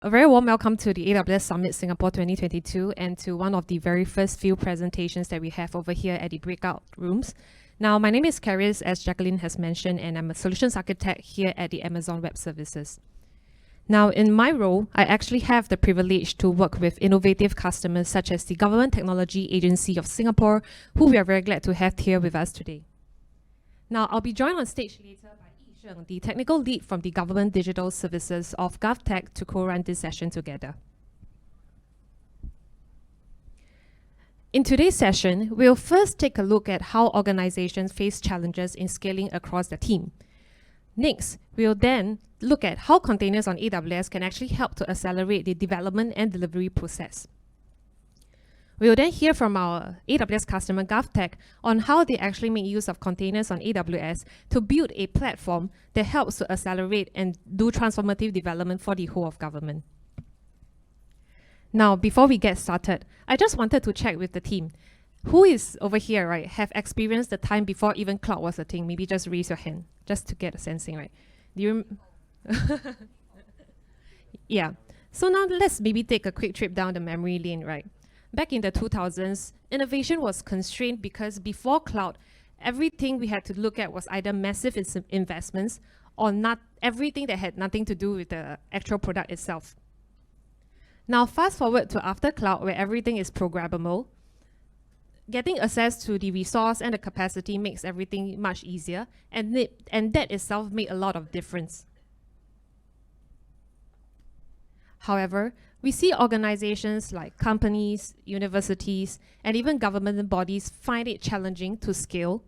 A very warm welcome to the AWS Summit Singapore 2022 and to one of the very first few presentations that we have over here at the breakout rooms. Now, my name is Karis, as Jacqueline has mentioned, and I'm a solutions architect here at the Amazon Web Services. Now, in my role, I actually have the privilege to work with innovative customers such as the Government Technology Agency of Singapore, who we are very glad to have here with us today. Now, I'll be joined on stage later by Yi Sheng, the technical lead from the Government Digital Services of GovTech, to co-run this session together. In today's session, we'll first take a look at how organizations face challenges in scaling across the team. Next, we'll then look at how containers on AWS can actually help to accelerate the development and delivery process. We'll then hear from our AWS customer GovTech on how they actually make use of containers on AWS to build a platform that helps to accelerate and do transformative development for the whole of government. Now, before we get started, I just wanted to check with the team. Who is over here, right, have experienced the time before even cloud was a thing? Maybe just raise your hand, just to get a sensing, right? Do you yeah. So now let's maybe take a quick trip down the memory lane, right? Back in the 2000s, innovation was constrained because before cloud, everything we had to look at was either massive investments or not everything that had nothing to do with the actual product itself. Now, fast forward to after cloud, where everything is programmable. Getting access to the resource and the capacity makes everything much easier, and that itself made a lot of difference. However, we see organizations like companies, universities, and even government bodies find it challenging to scale,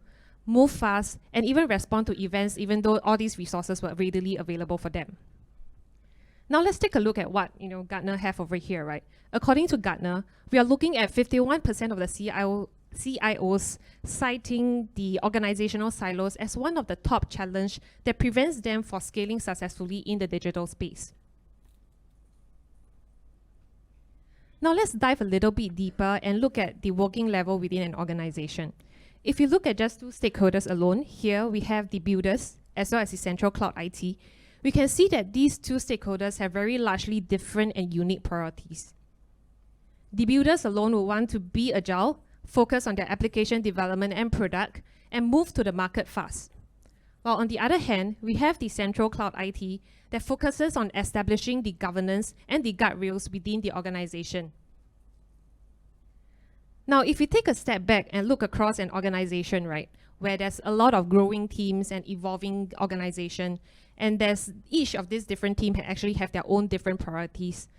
move fast, and even respond to events even though all these resources were readily available for them. Now let's take a look at what Gartner have over here, right? According to Gartner, we are looking at 51% of the CIOs citing the organizational silos as one of the top challenges that prevents them from scaling successfully in the digital space. Now let's dive a little bit deeper and look at the working level within an organization. If you look at just two stakeholders alone, here we have the builders as well as the central cloud IT. We can see that these two stakeholders have very largely different and unique priorities. The builders alone will want to be agile, focus on their application development and product, and move to the market fast. While on the other hand, we have the central cloud IT that focuses on establishing the governance and the guardrails within the organization. Now, if we take a step back and look across an organization, right, where there's a lot of growing teams and evolving organization, and each of these different teams actually have their own different priorities,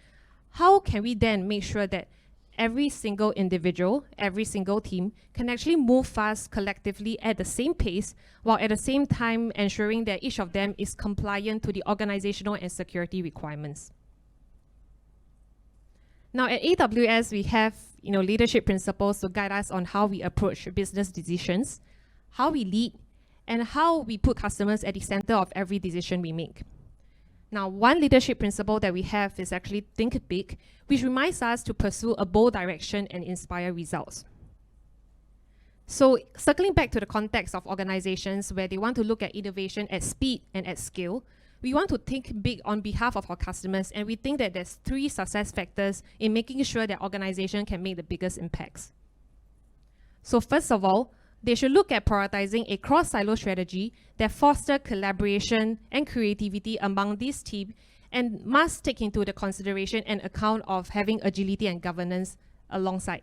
how can we then make sure that every single individual, every single team can actually move fast collectively at the same pace, while at the same time ensuring that each of them is compliant to the organizational and security requirements? Now at AWS, we have leadership principles to guide us on how we approach business decisions, how we lead, and how we put customers at the center of every decision we make. Now, one leadership principle that we have is actually think big, which reminds us to pursue a bold direction and inspire results. So circling back to the context of organizations where they want to look at innovation at speed and at scale, we want to think big on behalf of our customers, and we think that there's 3 success factors in making sure that organization can make the biggest impacts. So first of all, they should look at prioritizing a cross-silo strategy that fosters collaboration and creativity among these teams, and must take into the consideration and account of having agility and governance alongside.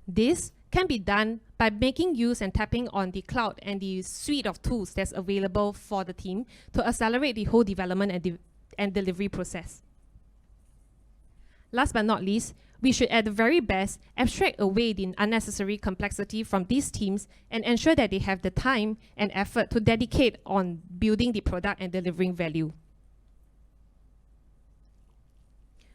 This can be done by making use and tapping on the cloud and the suite of tools that's available for the team to accelerate the whole development and delivery process. Last but not least, we should at the very best abstract away the unnecessary complexity from these teams and ensure that they have the time and effort to dedicate on building the product and delivering value.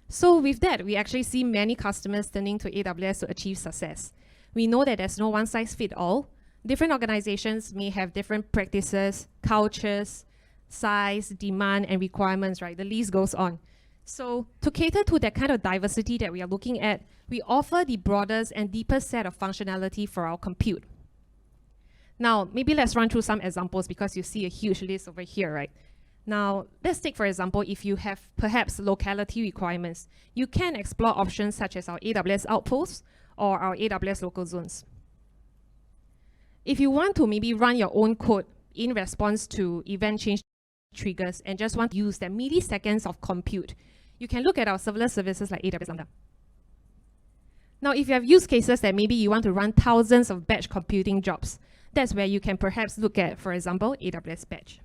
So with that, we actually see many customers turning to AWS to achieve success. We know that there's no one-size-fits-all. Different organizations may have different practices, cultures, size, demand, and requirements, right? The list goes on. So to cater to that kind of diversity that we are looking at, we offer the broadest and deepest set of functionality for our compute. Now, maybe let's run through some examples because you see a huge list over here, right? Now, let's take, for example, if you have perhaps locality requirements, you can explore options such as our AWS Outposts or our AWS Local Zones. If you want to maybe run your own code in response to event change triggers and just want to use that milliseconds of compute, you can look at our serverless services like AWS Lambda. Now, if you have use cases that maybe you want to run thousands of batch computing jobs, that's where you can perhaps look at, for example, AWS Batch.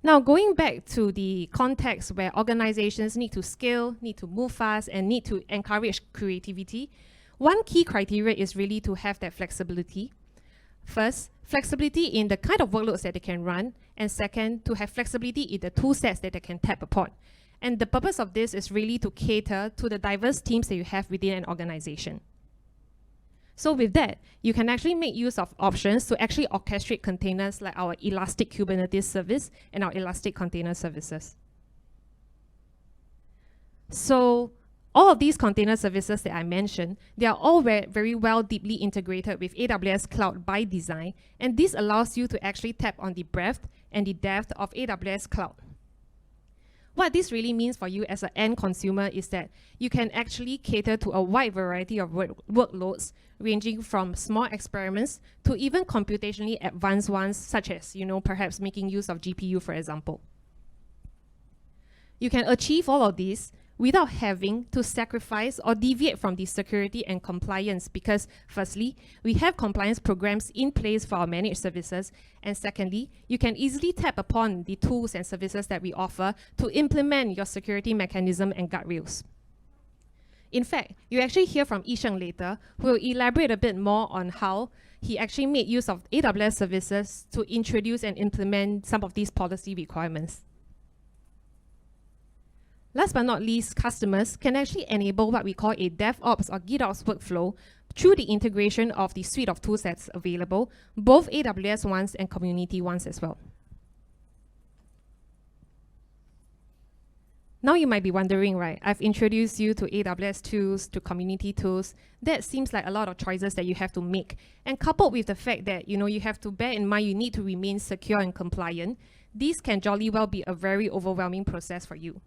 Now, going back to the context where organizations need to scale, need to move fast, and need to encourage creativity, one key criteria is really to have that flexibility. First, flexibility in the kind of workloads that they can run, and second, to have flexibility in the tool sets that they can tap upon. And the purpose of this is really to cater to the diverse teams that you have within an organization. So with that, you can actually make use of options to actually orchestrate containers like our Elastic Kubernetes service and our Elastic Container Services. So all of these container services that I mentioned, they are all very well deeply integrated with AWS Cloud by design, and this allows you to actually tap on the breadth and the depth of AWS Cloud. What this really means for you as an end consumer is that you can actually cater to a wide variety of workloads, ranging from small experiments to even computationally advanced ones, such as, perhaps making use of GPU, for example. You can achieve all of these without having to sacrifice or deviate from the security and compliance, because firstly, we have compliance programs in place for our managed services, and secondly, you can easily tap upon the tools and services that we offer to implement your security mechanism and guardrails. In fact, you actually hear from Yisheng later, who will elaborate a bit more on how he actually made use of AWS services to introduce and implement some of these policy requirements. Last but not least, customers can actually enable what we call a DevOps or GitOps workflow through the integration of the suite of toolsets available, both AWS ones and community ones as well. Now you might be wondering, right, I've introduced you to AWS tools, to community tools. That seems like a lot of choices that you have to make. And coupled with the fact that, you have to bear in mind you need to remain secure and compliant, these can jolly well be a very overwhelming process for you.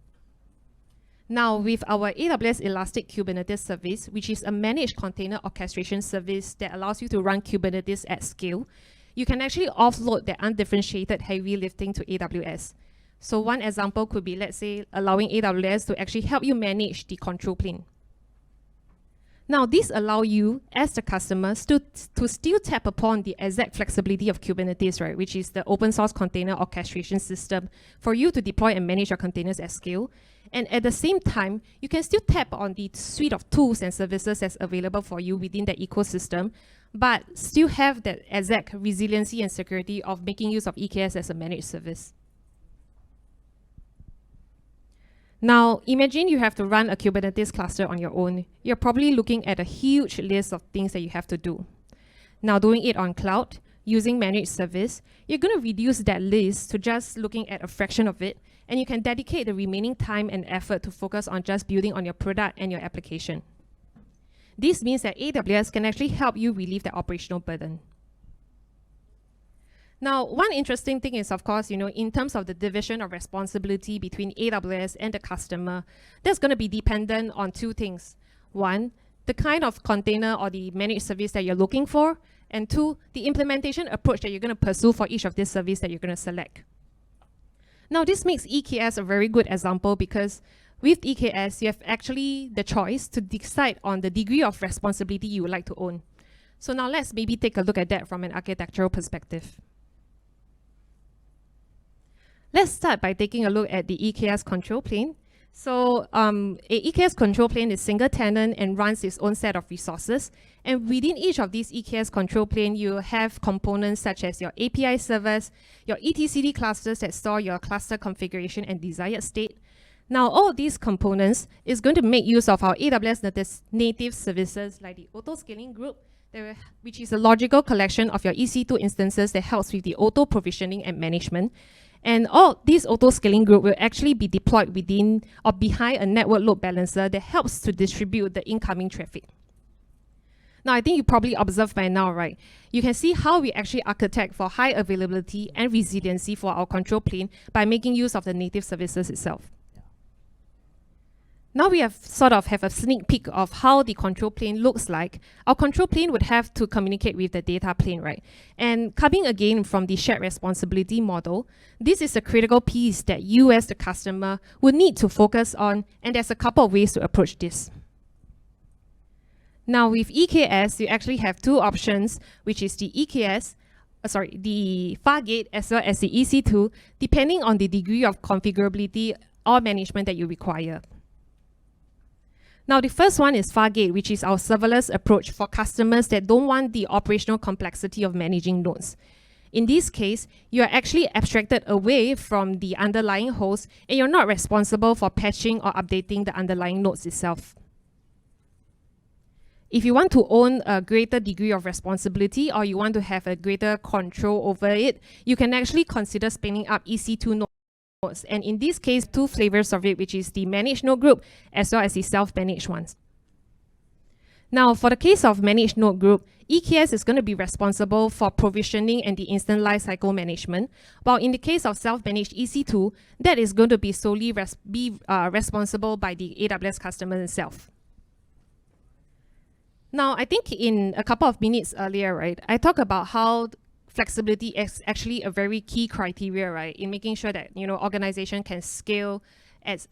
Now, with our AWS Elastic Kubernetes service, which is a managed container orchestration service that allows you to run Kubernetes at scale, you can actually offload that undifferentiated heavy lifting to AWS. So one example could be, let's say, allowing AWS to actually help you manage the control plane. Now, this allows you, as the customers, to still tap upon the exact flexibility of Kubernetes, right, which is the open source container orchestration system for you to deploy and manage your containers at scale. And at the same time, you can still tap on the suite of tools and services that's available for you within the ecosystem, but still have that exact resiliency and security of making use of EKS as a managed service. Now, imagine you have to run a Kubernetes cluster on your own. You're probably looking at a huge list of things that you have to do. Now, doing it on cloud, using managed service, you're going to reduce that list to just looking at a fraction of it, and you can dedicate the remaining time and effort to focus on just building on your product and your application. This means that AWS can actually help you relieve the operational burden. Now, one interesting thing is, of course, in terms of the division of responsibility between AWS and the customer, that's going to be dependent on two things. One, the kind of container or the managed service that you're looking for, and two, the implementation approach that you're going to pursue for each of these services that you're going to select. Now, this makes EKS a very good example because with EKS, you have actually the choice to decide on the degree of responsibility you would like to own. So now let's maybe take a look at that from an architectural perspective. Let's start by taking a look at the EKS control plane. So a EKS control plane is single tenant and runs its own set of resources. And within each of these EKS control plane, you have components such as your API servers, your etcd clusters that store your cluster configuration and desired state. Now, all these components is going to make use of our AWS native services like the auto-scaling group, which is a logical collection of your EC2 instances that helps with the auto provisioning and management. And all these auto-scaling group will actually be deployed within or behind a network load balancer that helps to distribute the incoming traffic. Now, I think you probably observed by now, right? You can see how we actually architect for high availability and resiliency for our control plane by making use of the native services itself. Now we have have a sneak peek of how the control plane looks like. Our control plane would have to communicate with the data plane, right? And coming again from the shared responsibility model, this is a critical piece that you as the customer would need to focus on, and there's a couple of ways to approach this. Now with EKS, you actually have two options, which is the EKS, the Fargate as well as the EC2, depending on the degree of configurability or management that you require. Now, the first one is Fargate, which is our serverless approach for customers that don't want the operational complexity of managing nodes. In this case, you are actually abstracted away from the underlying host, and you're not responsible for patching or updating the underlying nodes itself. If you want to own a greater degree of responsibility, or you want to have a greater control over it, you can actually consider spinning up EC2 nodes. And in this case, two flavors of it, which is the managed node group as well as the self-managed ones. Now, for the case of managed node group, EKS is going to be responsible for provisioning and the instant lifecycle management, while in the case of self-managed EC2, that is going to be solely responsible by the AWS customer itself. Now, I think in a couple of minutes earlier, right, I talked about how flexibility is actually a very key criteria, right, in making sure that organization can scale at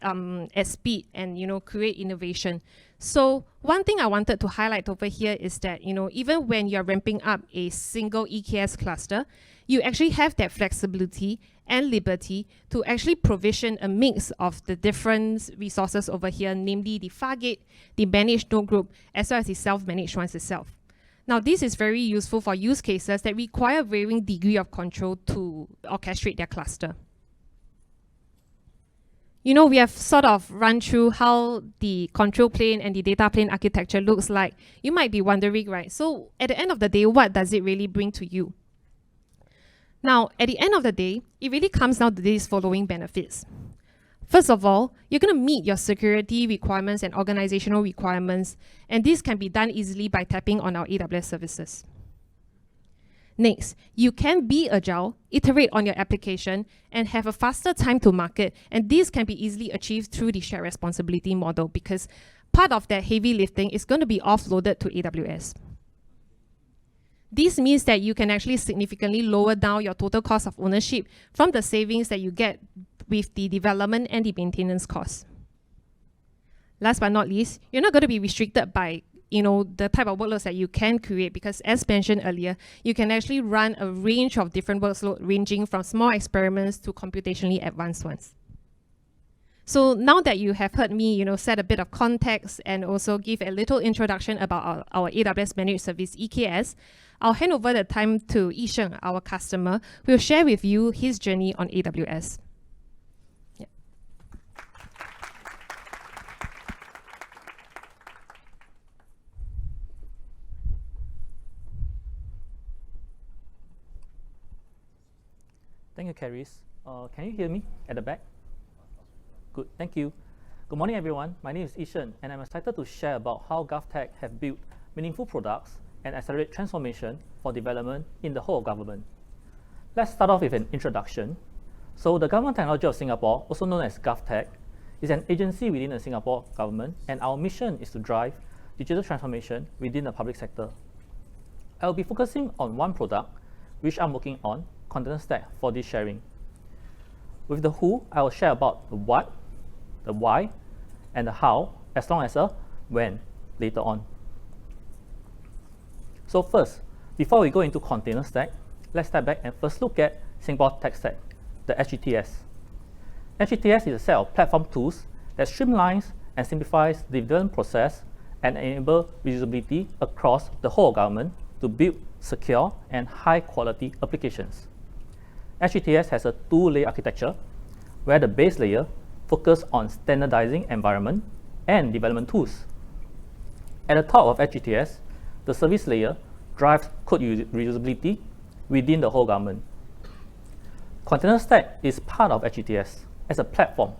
speed and create innovation. So one thing I wanted to highlight over here is that even when you're ramping up a single EKS cluster, you actually have that flexibility and liberty to actually provision a mix of the different resources over here, namely the Fargate, the managed node group, as well as the self-managed ones itself. Now, this is very useful for use cases that require varying degree of control to orchestrate their cluster. We have sort of run through how the control plane and the data plane architecture looks like. You might be wondering, right? So at the end of the day, what does it really bring to you? Now, at the end of the day, it really comes down to these following benefits. First of all, you're going to meet your security requirements and organizational requirements, and this can be done easily by tapping on our AWS services. Next, you can be agile, iterate on your application, and have a faster time to market, and this can be easily achieved through the shared responsibility model because part of that heavy lifting is going to be offloaded to AWS. This means that you can actually significantly lower down your total cost of ownership from the savings that you get with the development and the maintenance costs. Last but not least, you're not going to be restricted by the type of workloads that you can create because, as mentioned earlier, you can actually run a range of different workloads ranging from small experiments to computationally advanced ones. So now that you have heard me set a bit of context and also give a little introduction about our AWS Managed Service EKS, I'll hand over the time to Yisheng, our customer, who will share with you his journey on AWS. Thank you, Caris. Can you hear me at the back? Good, thank you. Good morning, everyone. My name is Yisheng, and I'm excited to share about how GovTech have built meaningful products and accelerate transformation for development in the whole of government. Let's start off with an introduction. So the Government Technology of Singapore, also known as GovTech, is an agency within the Singapore government, and our mission is to drive digital transformation within the public sector. I will be focusing on one product, which I'm working on, Container Stack, for this sharing. With the who, I will share about the what, the why, and the how, as long as a when later on. So first, before we go into Container Stack, let's step back and first look at Singapore Tech Stack, the SGTS. SGTS is a set of platform tools that streamlines and simplifies the development process and enable reusability across the whole government to build secure and high-quality applications. SGTS has a two-layer architecture where the base layer focuses on standardizing environment and development tools. At the top of SGTS, the service layer drives code reusability within the whole government. Container Stack is part of SGTS as a platform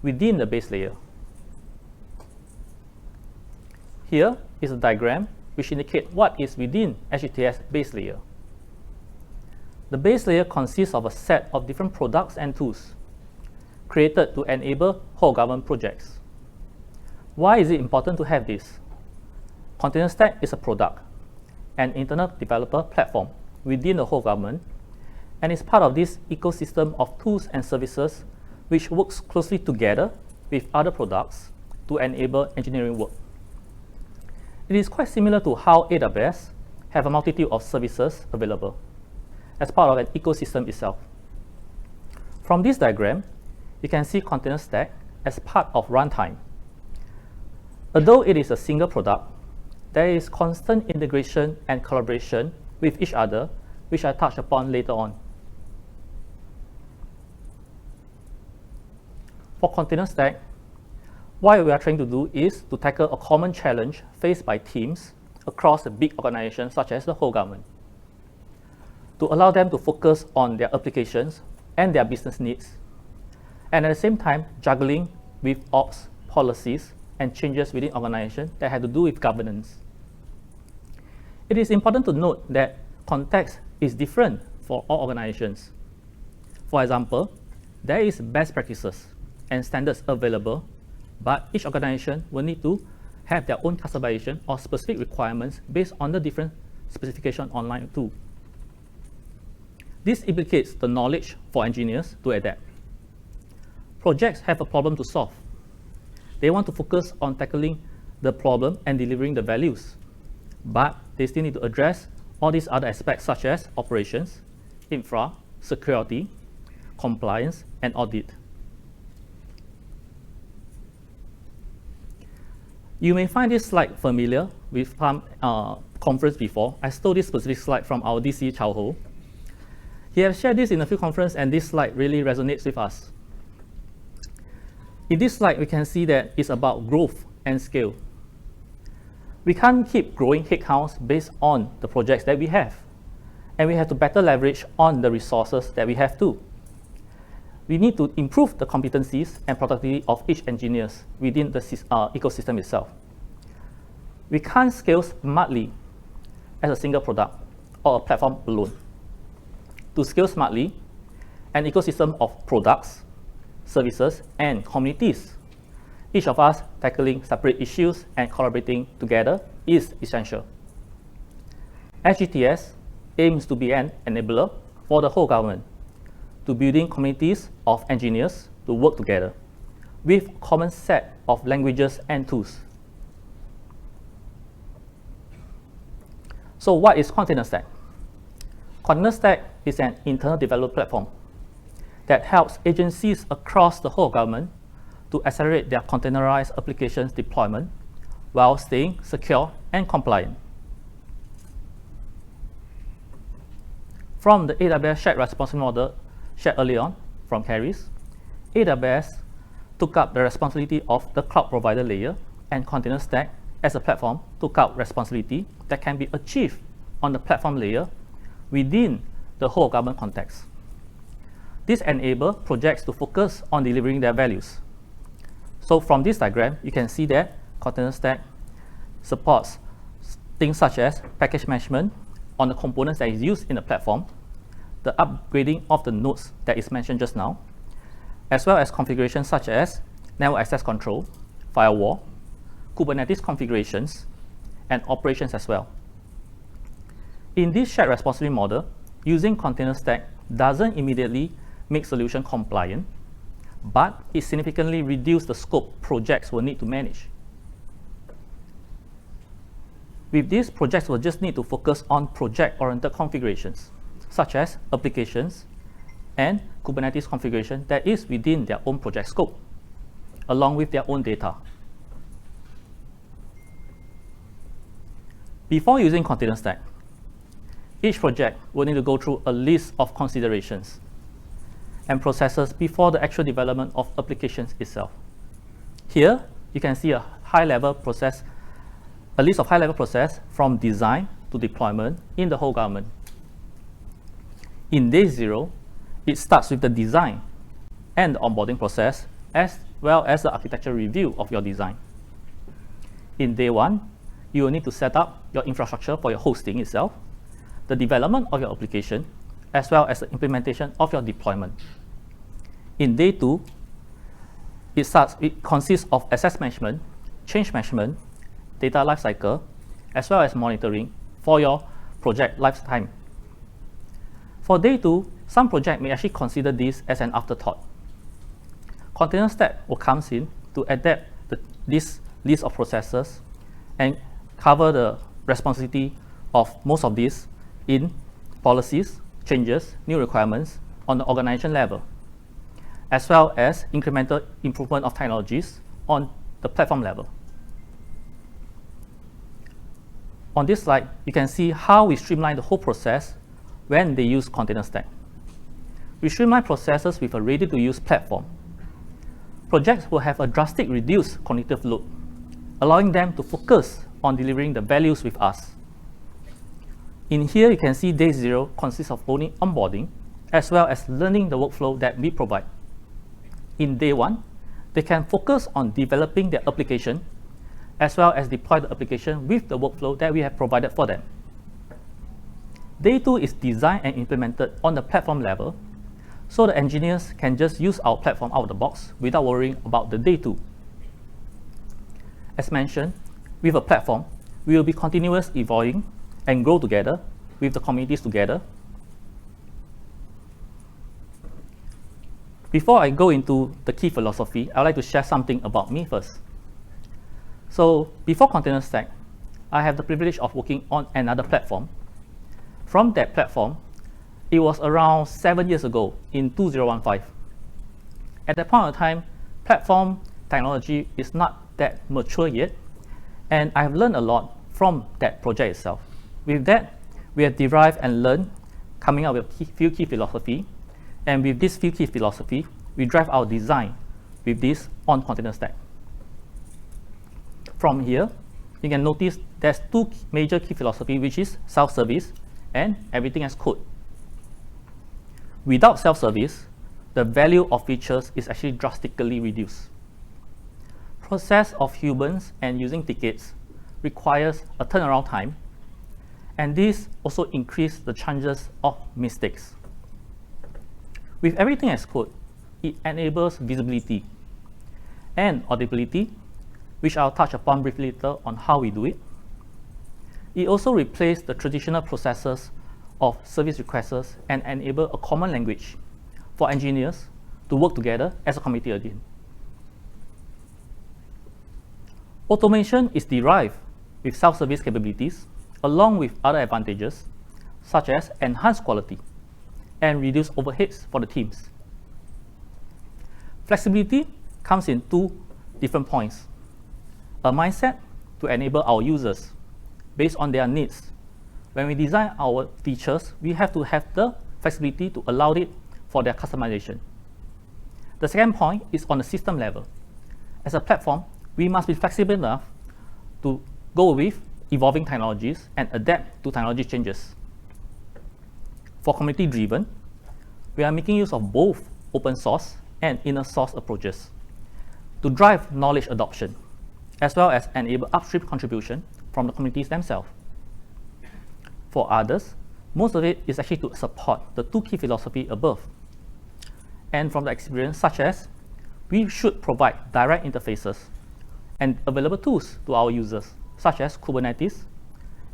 within the base layer. Here is a diagram which indicate what is within SGTS base layer. The base layer consists of a set of different products and tools created to enable whole government projects. Why is it important to have this? Container Stack is a product, an internal developer platform within the whole government, and is part of this ecosystem of tools and services which works closely together with other products to enable engineering work. It is quite similar to how AWS have a multitude of services available as part of an ecosystem itself. From this diagram, you can see Container Stack as part of runtime. Although it is a single product, there is constant integration and collaboration with each other, which I touch upon later on. For Container Stack, what we are trying to do is to tackle a common challenge faced by teams across a big organization such as the whole government, to allow them to focus on their applications and their business needs, and at the same time juggling with ops, policies, and changes within organizations that have to do with governance. It is important to note that context is different for all organizations. For example, there is best practices and standards available, but each organization will need to have their own customization or specific requirements based on the different specification online too. This implicates the knowledge for engineers to adapt. Projects have a problem to solve. They want to focus on tackling the problem and delivering the values, but they still need to address all these other aspects such as operations, infra, security, compliance, and audit. You may find this slide familiar with some conference before. I stole this specific slide from our DC Chao Ho. He has shared this in a few conferences, and this slide really resonates with us. In this slide, we can see that it's about growth and scale. We can't keep growing headcounts based on the projects that we have, and we have to better leverage on the resources that we have too. We need to improve the competencies and productivity of each engineers within the ecosystem itself. We can't scale smartly as a single product or a platform alone. To scale smartly, an ecosystem of products, services, and communities, each of us tackling separate issues and collaborating together, is essential. SGTS aims to be an enabler for the whole government to building communities of engineers to work together with a common set of languages and tools. So what is Container Stack? Container Stack is an internal development platform that helps agencies across the whole government to accelerate their containerized applications deployment while staying secure and compliant. From the AWS shared responsibility model shared earlier on from Caris, AWS took up the responsibility of the cloud provider layer, and Container Stack as a platform took up responsibility that can be achieved on the platform layer within the whole government context. This enables projects to focus on delivering their values. So from this diagram, you can see that Container Stack supports things such as package management on the components that is used in the platform, the upgrading of the nodes that is mentioned just now, as well as configurations such as network access control, firewall, Kubernetes configurations, and operations as well. In this shared responsibility model, using Container Stack doesn't immediately make solution compliant, but it significantly reduces the scope projects will need to manage. With this, projects will just need to focus on project-oriented configurations, such as applications and Kubernetes configuration that is within their own project scope, along with their own data. Before using Container Stack, each project will need to go through a list of considerations and processes before the actual development of applications itself. Here, you can see a high-level process, a list of high-level process from design to deployment in the whole government. In day 0, it starts with the design and the onboarding process, as well as the architecture review of your design. In day 1, you will need to set up your infrastructure for your hosting itself, the development of your application, as well as the implementation of your deployment. In day 2, it consists of access management, change management, data lifecycle, as well as monitoring for your project lifetime. For day 2, some projects may actually consider this as an afterthought. Container Stack will come in to adapt this list of processes and cover the responsibility of most of these in policies, changes, new requirements on the organization level, as well as incremental improvement of technologies on the platform level. On this slide, you can see how we streamline the whole process when they use Container Stack. We streamline processes with a ready-to-use platform. Projects will have a drastic reduced cognitive load, allowing them to focus on delivering the values with us. In here, you can see day 0 consists of only onboarding, as well as learning the workflow that we provide. In day 1, they can focus on developing their application, as well as deploy the application with the workflow that we have provided for them. Day 2 is designed and implemented on the platform level, so the engineers can just use our platform out of the box without worrying about the day 2. As mentioned, with a platform, we will be continuously evolving and grow together with the communities together. Before I go into the key philosophy, I'd like to share something about me first. So before Container Stack, I have the privilege of working on another platform. From that platform, it was around 7 years ago in 2015. At that point of time, platform technology is not that mature yet, and I've learned a lot from that project itself. With that, we have derived and learned, coming up with few key philosophy, and with this few key philosophy, we drive our design with this on Container Stack. From here, you can notice there's 2 major key philosophy, which is self-service and everything as code. Without self-service, the value of features is actually drastically reduced. Process of humans and using tickets requires a turnaround time, and this also increases the chances of mistakes. With everything as code, it enables visibility and audibility, which I'll touch upon briefly later on how we do it. It also replaces the traditional processes of service requests and enable a common language for engineers to work together as a committee again. Automation is derived with self-service capabilities along with other advantages such as enhanced quality and reduced overheads for the teams. Flexibility comes in 2 different points. A mindset to enable our users based on their needs. When we design our features, we have to have the flexibility to allow it for their customization. The second point is on the system level. As a platform, we must be flexible enough to go with evolving technologies and adapt to technology changes. For community-driven, we are making use of both open source and inner source approaches to drive knowledge adoption, as well as enable upstream contribution from the communities themselves. For others, most of it is actually to support the 2 key philosophy above. And from the experience, such as we should provide direct interfaces and available tools to our users, such as Kubernetes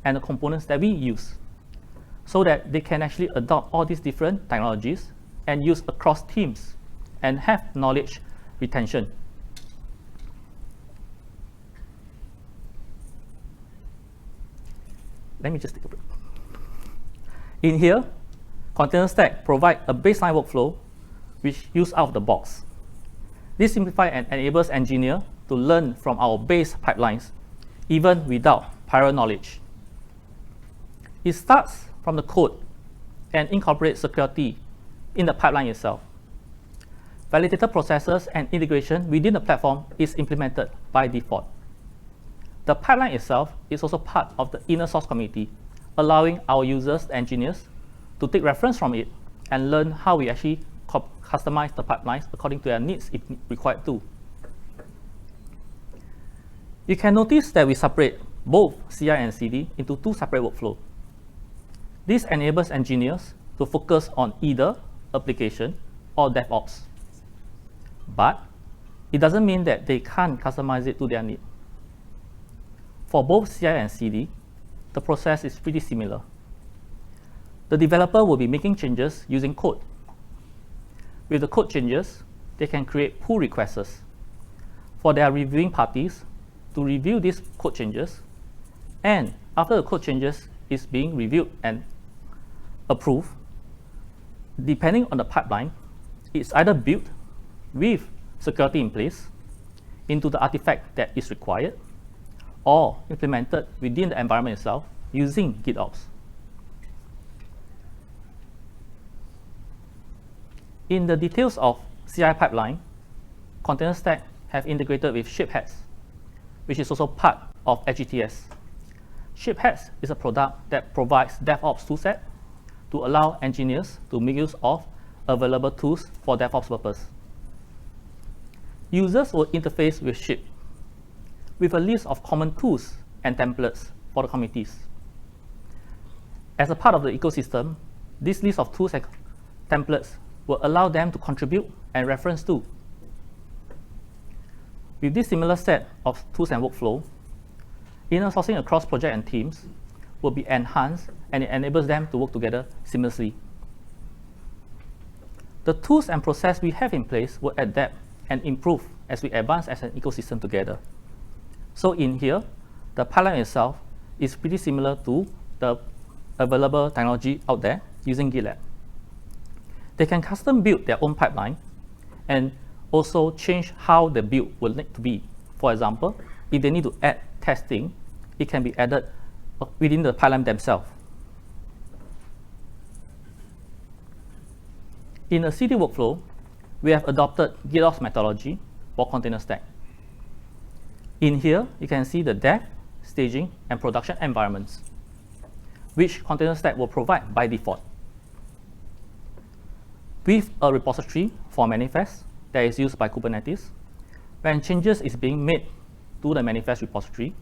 and the components that we use, so that they can actually adopt all these different technologies and use across teams and have knowledge retention. Let me just take a break. In here, Container Stack provides a baseline workflow which use out of the box. This simplifies and enables engineers to learn from our base pipelines, even without prior knowledge. It starts from the code and incorporates security in the pipeline itself. Validated processes and integration within the platform is implemented by default. The pipeline itself is also part of the inner source community, allowing our users, engineers, to take reference from it and learn how we actually customize the pipelines according to their needs if required to. You can notice that we separate both CI and CD into two separate workflows. This enables engineers to focus on either application or DevOps. But it doesn't mean that they can't customize it to their need. For both CI and CD, the process is pretty similar. The developer will be making changes using code. With the code changes, they can create pull requests for their reviewing parties to review these code changes. And after the code changes is being reviewed and approved, depending on the pipeline, it's either built with security in place into the artifact that is required, or implemented within the environment itself using GitOps. In the details of CI pipeline, Container Stack have integrated with Shapehats, which is also part of HGTS. Shapehats is a product that provides DevOps toolset to allow engineers to make use of available tools for DevOps purpose. Users will interface with Shape with a list of common tools and templates for the committees. As a part of the ecosystem, this list of tools and templates will allow them to contribute and reference to. With this similar set of tools and workflow, inner sourcing across projects and teams will be enhanced, and it enables them to work together seamlessly. The tools and process we have in place will adapt and improve as we advance as an ecosystem together. So in here, the pipeline itself is pretty similar to the available technology out there using GitLab. They can custom build their own pipeline and also change how the build will need to be. For example, if they need to add testing, it can be added within the pipeline themselves. In a CD workflow, we have adopted GitOps methodology for Container Stack. In here, you can see the dev, staging, and production environments, which Container Stack will provide by default. With a repository for manifest that is used by Kubernetes, when changes is being made to the manifest repository,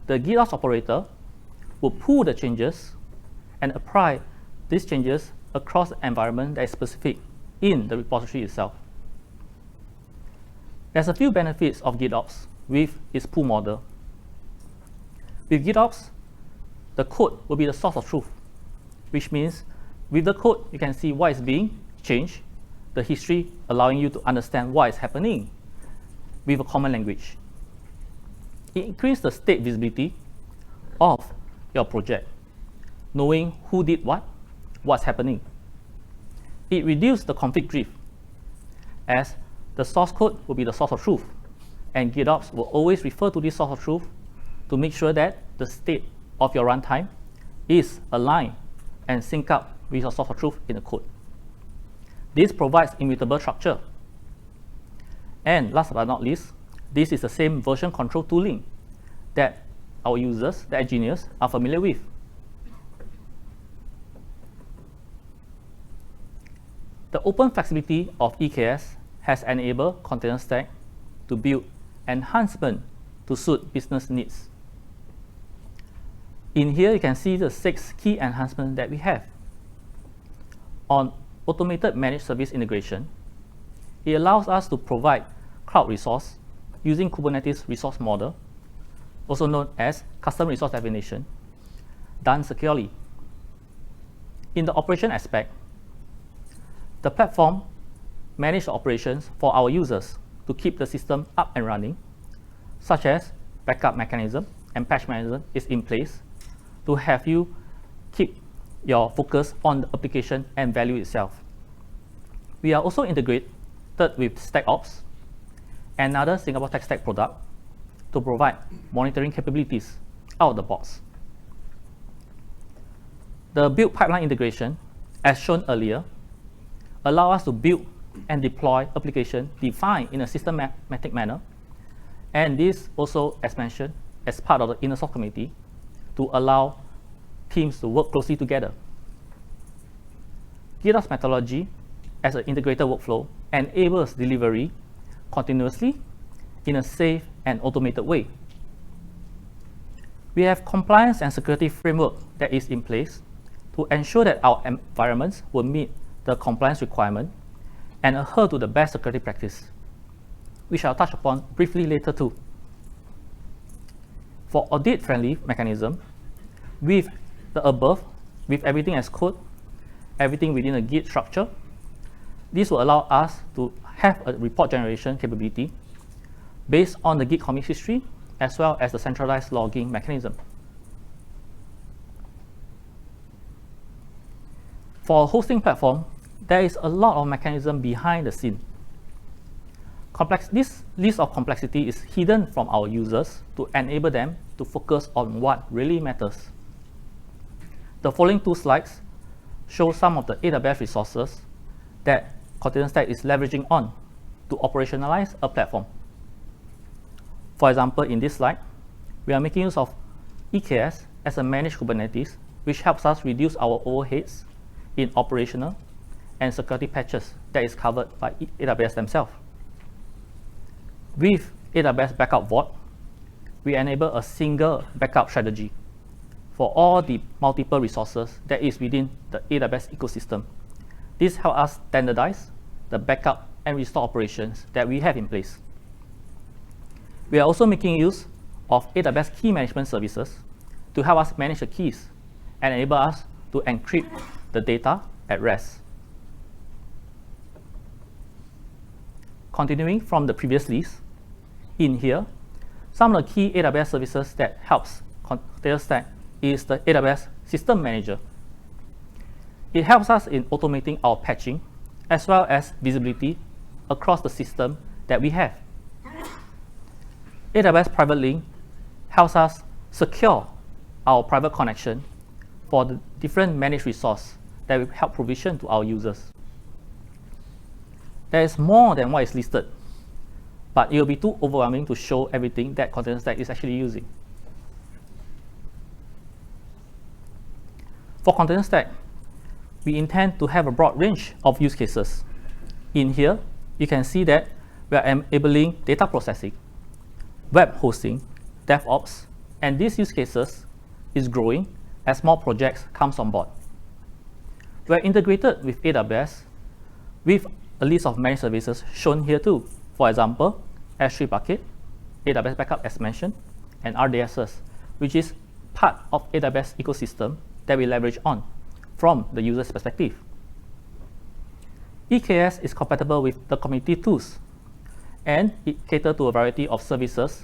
the GitOps operator will pull the changes and apply these changes across the environment that is specific in the repository itself. There's a few benefits of GitOps with its pull model. With GitOps, the code will be the source of truth, which means with the code, you can see what is being changed, the history allowing you to understand what is happening with a common language. It increases the state visibility of your project, knowing who did what, what's happening. It reduces the conflict drift, as the source code will be the source of truth, and GitOps will always refer to this source of truth to make sure that the state of your runtime is aligned and sync up with your source of truth in the code. This provides immutable structure. And last but not least, this is the same version control tooling that our users, the engineers, are familiar with. The open flexibility of EKS has enabled Container Stack to build enhancement to suit business needs. In here, you can see the 6 key enhancements that we have. On automated managed service integration, it allows us to provide cloud resource using Kubernetes resource model, also known as custom resource definition, done securely. In the operation aspect, the platform manages operations for our users to keep the system up and running, such as backup mechanism and patch mechanism is in place to have you keep your focus on the application and value itself. We are also integrated with StackOps, another Singapore Tech Stack product, to provide monitoring capabilities out of the box. The build pipeline integration, as shown earlier, allow us to build and deploy application defined in a systematic manner. And this also, as mentioned, as part of the inner source committee to allow teams to work closely together. GitOps methodology as an integrated workflow enables delivery continuously in a safe and automated way. We have compliance and security framework that is in place to ensure that our environments will meet the compliance requirement and adhere to the best security practice, which I'll touch upon briefly later too. For audit-friendly mechanism, with the above, with everything as code, everything within a Git structure, this will allow us to have a report generation capability based on the Git commit history as well as the centralized logging mechanism. For a hosting platform, there is a lot of mechanism behind the scene. This list of complexity is hidden from our users to enable them to focus on what really matters. The following two slides show some of the AWS resources that Container Stack is leveraging on to operationalize a platform. For example, in this slide, we are making use of EKS as a managed Kubernetes, which helps us reduce our overheads in operational and security patches that is covered by AWS themselves. With AWS Backup Vault, we enable a single backup strategy for all the multiple resources that is within the AWS ecosystem. This helps us standardize the backup and restore operations that we have in place. We are also making use of AWS key management services to help us manage the keys and enable us to encrypt the data at rest. Continuing from the previous list, in here, some of the key AWS services that helps Container Stack is the AWS System Manager. It helps us in automating our patching as well as visibility across the system that we have. AWS Private Link helps us secure our private connection for the different managed resources that will help provision to our users. There is more than what is listed, but it will be too overwhelming to show everything that Container Stack is actually using. For Container Stack, we intend to have a broad range of use cases. In here, you can see that we are enabling data processing, web hosting, DevOps, and these use cases is growing as more projects comes on board. We are integrated with AWS with a list of managed services shown here too. For example, S3 Bucket, AWS Backup as mentioned, and RDSs, which is part of AWS ecosystem that we leverage on from the user's perspective. EKS is compatible with the community tools, and it caters to a variety of services,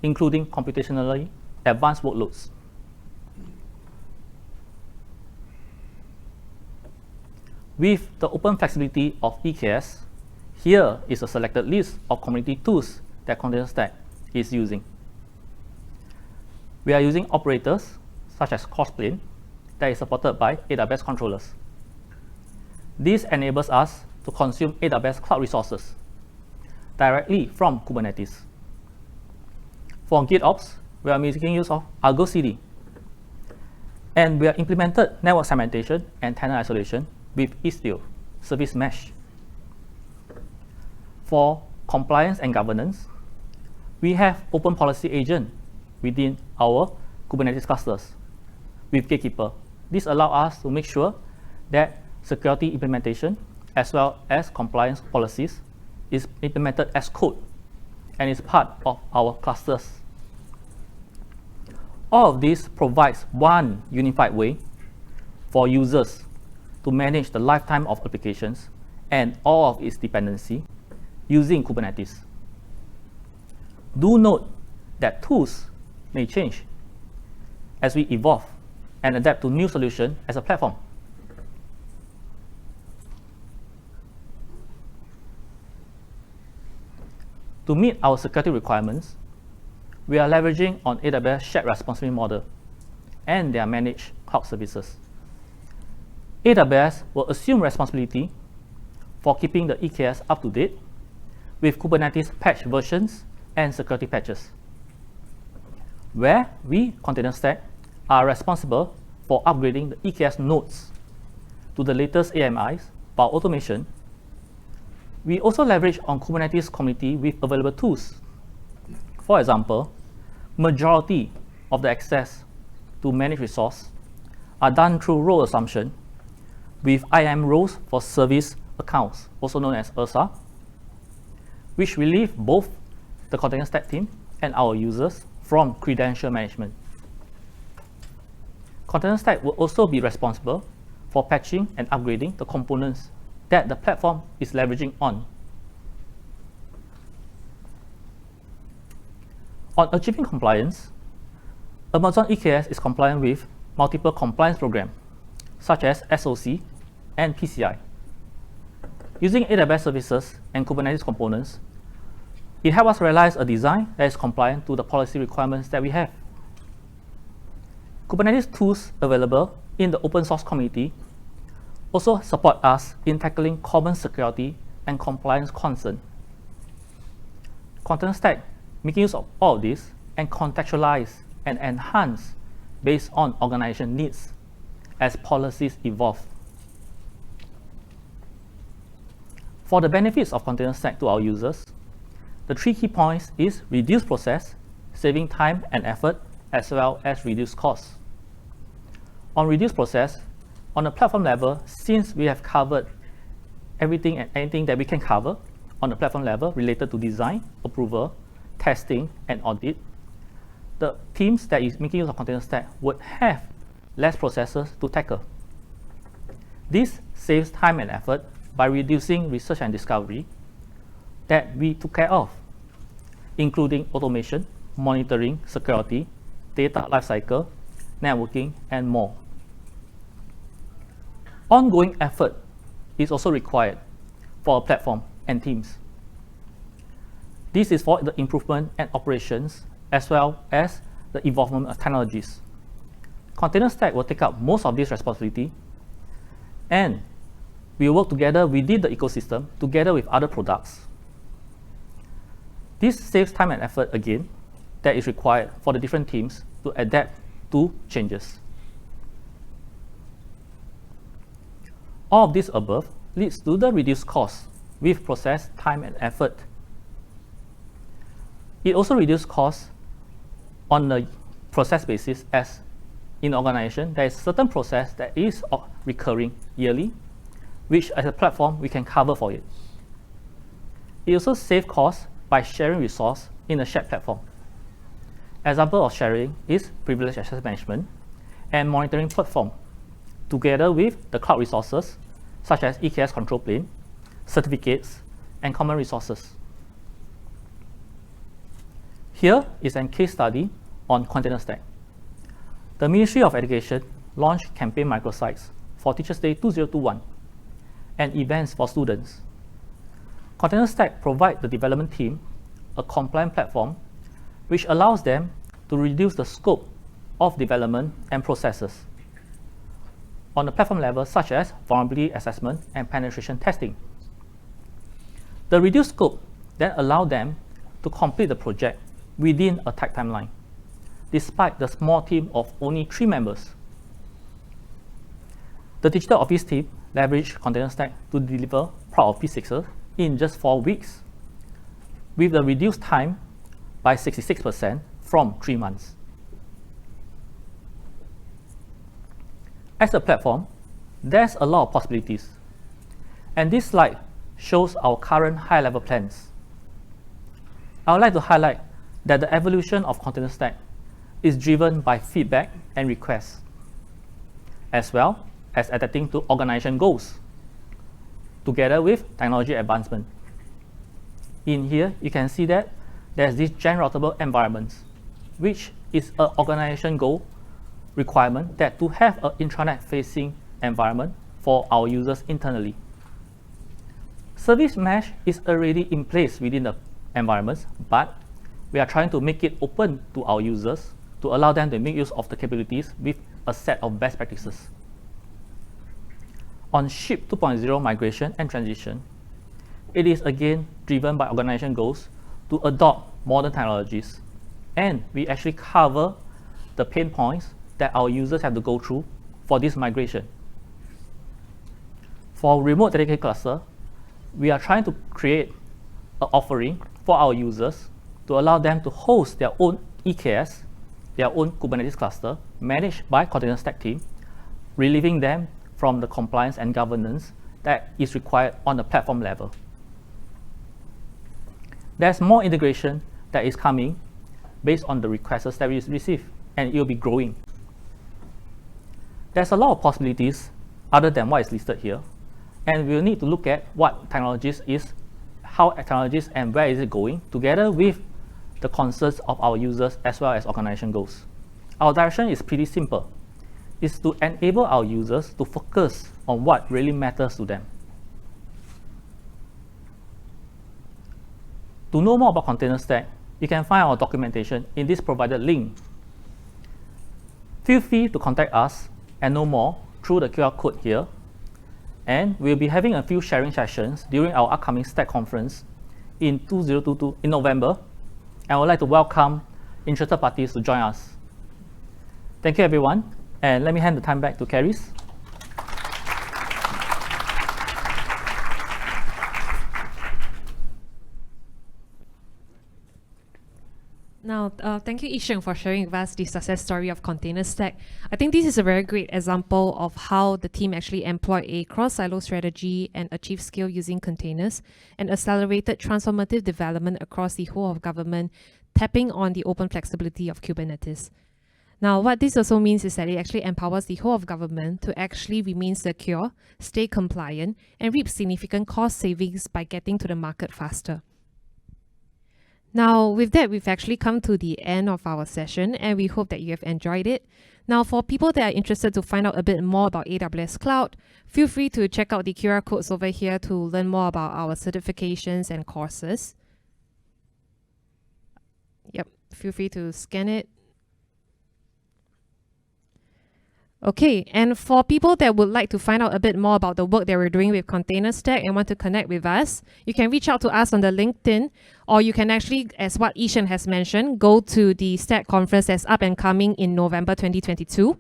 including computationally advanced workloads. With the open flexibility of EKS, here is a selected list of community tools that Container Stack is using. We are using operators such as Crossplane that is supported by AWS controllers. This enables us to consume AWS cloud resources directly from Kubernetes. For GitOps, we are making use of Argo CD. And we have implemented network segmentation and tenant isolation with Istio service mesh. For compliance and governance, we have open policy agent within our Kubernetes clusters with Gatekeeper. This allows us to make sure that security implementation as well as compliance policies is implemented as code and is part of our clusters. All of this provides one unified way for users to manage the lifetime of applications and all of its dependency using Kubernetes. Do note that tools may change as we evolve and adapt to new solutions as a platform. To meet our security requirements, we are leveraging on AWS shared responsibility model and their managed cloud services. AWS will assume responsibility for keeping the EKS up to date with Kubernetes patch versions and security patches, where we, Container Stack, are responsible for upgrading the EKS nodes to the latest AMIs by automation. We also leverage on Kubernetes community with available tools. For example, majority of the access to manage resource are done through role assumption with IAM roles for service accounts, also known as URSA, which relieve both the container stack team and our users from credential management. Container Stack will also be responsible for patching and upgrading the components that the platform is leveraging on. On achieving compliance, Amazon EKS is compliant with multiple compliance programs, such as SOC and PCI. Using AWS services and Kubernetes components, it helps us realize a design that is compliant to the policy requirements that we have. Kubernetes tools available in the open source community also support us in tackling common security and compliance concerns. Container Stack make use of all of this and contextualize and enhance based on organization needs as policies evolve. For the benefits of Container Stack to our users, the 3 key points is reduce process, saving time and effort, as well as reduce costs. On reduce process, on the platform level, since we have covered everything and anything that we can cover on the platform level related to design, approval, testing, and audit, the teams that is making use of Container Stack would have less processes to tackle. This saves time and effort by reducing research and discovery that we took care of, including automation, monitoring, security, data lifecycle, networking, and more. Ongoing effort is also required for a platform and teams. This is for the improvement and operations as well as the evolvement of technologies. Container Stack will take up most of this responsibility, and we work together within the ecosystem together with other products. This saves time and effort again that is required for the different teams to adapt to changes. All of this above leads to the reduced cost with process, time, and effort. It also reduces costs on a process basis, as in organization, there is certain process that is recurring yearly, which as a platform we can cover for it. It also saves costs by sharing resource in a shared platform. Example of sharing is privileged access management and monitoring platform, together with the cloud resources such as EKS control plane, certificates, and common resources. Here is a case study on Container Stack. The Ministry of Education launched campaign microsites for Teachers' Day 2021 and events for students. Container Stack provides the development team a compliant platform which allows them to reduce the scope of development and processes on the platform level, such as vulnerability assessment and penetration testing. The reduced scope then allows them to complete the project within a tight timeline, despite the small team of only 3 members. The digital office team leveraged Container Stack to deliver Proud of P6 in just 4 weeks, with the reduced time by 66% from 3 months. As a platform, there's a lot of possibilities, and this slide shows our current high-level plans. I would like to highlight that the evolution of Container Stack is driven by feedback and requests, as well as adapting to organization goals, together with technology advancement. In here, you can see that there's this Gen routable environments, which is an organization goal requirement that to have an intranet-facing environment for our users internally. Service mesh is already in place within the environments, but we are trying to make it open to our users to allow them to make use of the capabilities with a set of best practices. On SHIP 2.0 migration and transition, it is again driven by organization goals to adopt modern technologies, and we actually cover the pain points that our users have to go through for this migration. For remote dedicated cluster, we are trying to create an offering for our users to allow them to host their own EKS their own Kubernetes cluster managed by Container Stack team, relieving them from the compliance and governance that is required on the platform level. There's more integration that is coming based on the requests that we receive, and it will be growing. There's a lot of possibilities other than what is listed here, and we'll need to look at what technologies is, how technologies and where is it going, together with the concerns of our users as well as organization goals. Our direction is pretty simple. It's to enable our users to focus on what really matters to them. To know more about Container Stack, you can find our documentation in this provided link. Feel free to contact us and know more through the QR code here. And we'll be having a few sharing sessions during our upcoming Stack conference in 2022 in November. And I would like to welcome interested parties to join us. Thank you, everyone. And let me hand the time back to Caris. Now, thank you, Yi-Sheng, for sharing with us the success story of Container Stack. I think this is a very great example of how the team actually employed a cross-silo strategy and achieved scale using containers and accelerated transformative development across the whole of government, tapping on the open flexibility of Kubernetes. Now, what this also means is that it actually empowers the whole of government to actually remain secure, stay compliant, and reap significant cost savings by getting to the market faster. Now, with that, we've actually come to the end of our session, and we hope that you have enjoyed it. Now, for people that are interested to find out a bit more about AWS Cloud, feel free to check out the QR codes over here to learn more about our certifications and courses. Yep, feel free to scan it. Okay, and for people that would like to find out a bit more about the work that we're doing with Container Stack and want to connect with us, you can reach out to us on the LinkedIn, or you can actually, as what Yi-Sheng has mentioned, go to the Stack conference that's up and coming in November 2022.